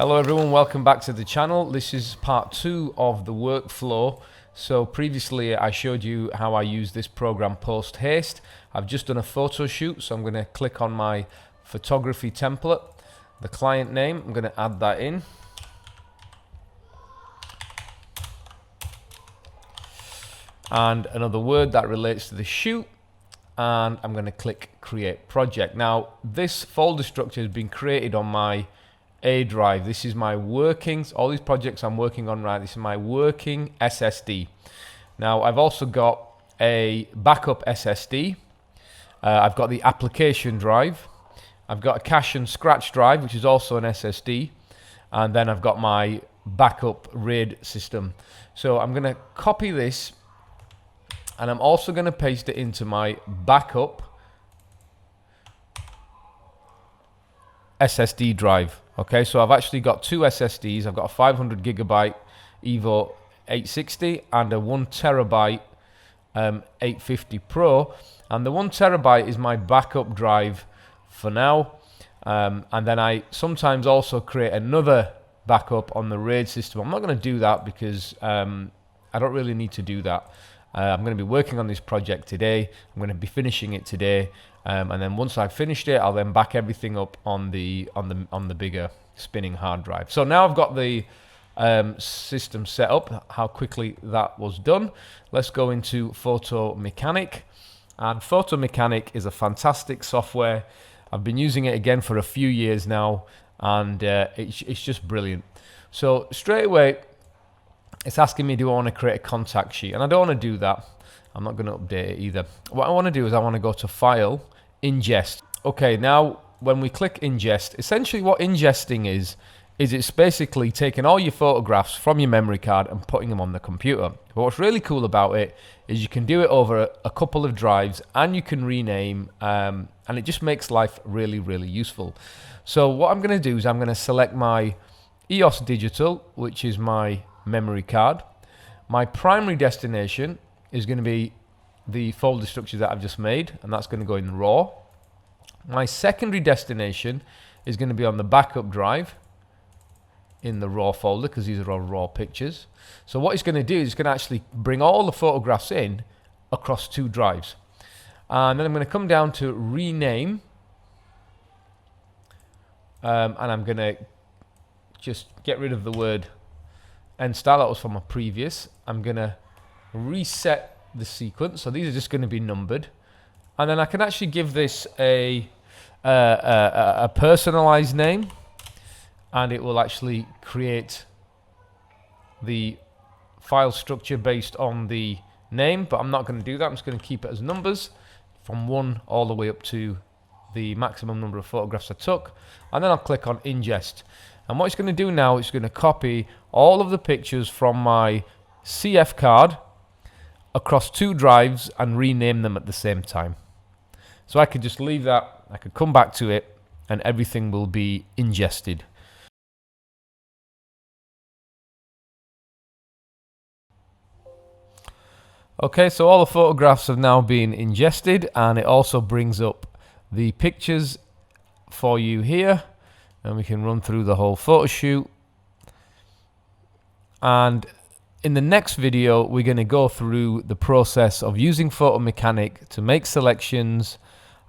Hello everyone, welcome back to the channel. This is part 2 of the workflow. So previously I showed you how I use this program Post Haste. I've just done a photo shoot, so I'm going to click on my photography template. The client name, I'm going to add that in. And another word that relates to the shoot. And I'm going to click Create Project. Now this folder structure has been created on my A drive. This is my workings, all these projects I'm working on right, this is my working SSD. Now I've also got a backup SSD. I've got the application drive. I've got a cache and scratch drive, which is also an SSD. And then I've got my backup RAID system. So I'm going to copy this and I'm also going to paste it into my backup SSD drive. Okay, so I've actually got two SSDs. I've got a 500 gigabyte Evo 860 and a 1 terabyte 850 Pro, and the 1 terabyte is my backup drive for now, and then I sometimes also create another backup on the RAID system. I'm not going to do that because I don't really need to do that. I'm going to be working on this project today. I'm going to be finishing it today, and then once I've finished it, I'll then back everything up on the bigger spinning hard drive. So now I've got the system set up. How quickly that was done. Let's go into Photo Mechanic, and Photo Mechanic is a fantastic software. I've been using it again for a few years now, and it's just brilliant. So straight away, it's asking me, do I want to create a contact sheet? And I don't want to do that. I'm not going to update it either. What I want to do is I want to go to File, Ingest. Okay, now when we click Ingest, essentially what ingesting is it's basically taking all your photographs from your memory card and putting them on the computer. But what's really cool about it is you can do it over a couple of drives, and you can rename, and it just makes life really, really useful. So what I'm going to do is I'm going to select my EOS Digital, which is my memory card. My primary destination is going to be the folder structure that I've just made, and that's going to go in RAW. My secondary destination is going to be on the backup drive in the RAW folder, because these are all RAW pictures. So what it's going to do is it's going to actually bring all the photographs in across two drives. And then I'm going to come down to rename, and I'm going to just get rid of the word end style. That was from a previous. I'm going to reset the sequence. So these are just going to be numbered. And then I can actually give this a personalized name, and it will actually create the file structure based on the name, but I'm not going to do that. I'm just going to keep it as numbers from 1 all the way up to the maximum number of photographs I took. And then I'll click on Ingest. And what it's going to do now is going to copy all of the pictures from my CF card across two drives and rename them at the same time. So I could just leave that, I could come back to it, and everything will be ingested. Okay, so all the photographs have now been ingested, and it also brings up the pictures for you here, and we can run through the whole photo shoot. And in the next video, we're going to go through the process of using Photo Mechanic to make selections,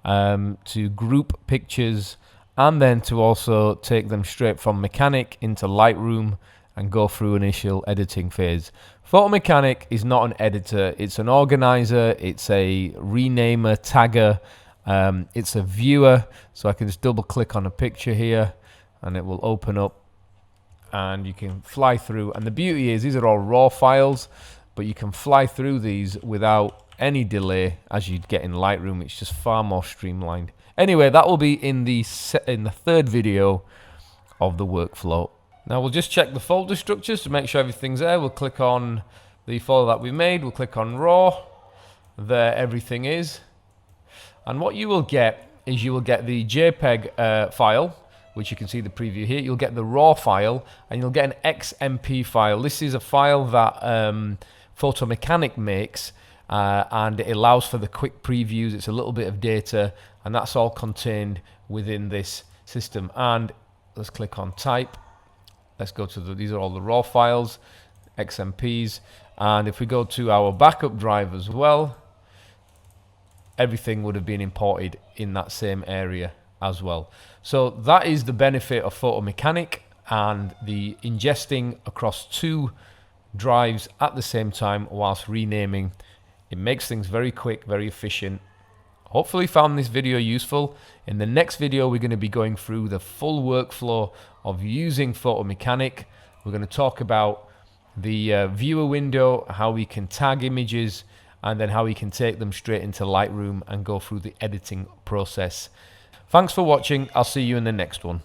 to group pictures, and then to also take them straight from Mechanic into Lightroom and go through initial editing phase. Photo Mechanic is not an editor, it's an organizer, it's a renamer, tagger, it's a viewer. So I can just double click on a picture here and it will open up, and you can fly through. And the beauty is these are all raw files, but you can fly through these without any delay as you'd get in Lightroom. It's just far more streamlined. Anyway, that will be in the third video of the workflow. Now we'll just check the folder structures to make sure everything's there. We'll click on the folder that we made. We'll click on RAW. There everything is. And what you will get is you will get the JPEG file, which you can see the preview here. You'll get the RAW file, and you'll get an XMP file. This is a file that Photo Mechanic makes, and it allows for the quick previews. It's a little bit of data, and that's all contained within this system. And let's click on type, let's go to these are all the raw files, XMPs. And if we go to our backup drive as well, everything would have been imported in that same area as well. So that is the benefit of Photo Mechanic and the ingesting across 2 drives at the same time whilst renaming. It makes things very quick, very efficient. Hopefully you found this video useful. In the next video, we're going to be going through the full workflow of using Photo Mechanic. We're going to talk about the viewer window, how we can tag images, and then how we can take them straight into Lightroom and go through the editing process. Thanks for watching. I'll see you in the next one.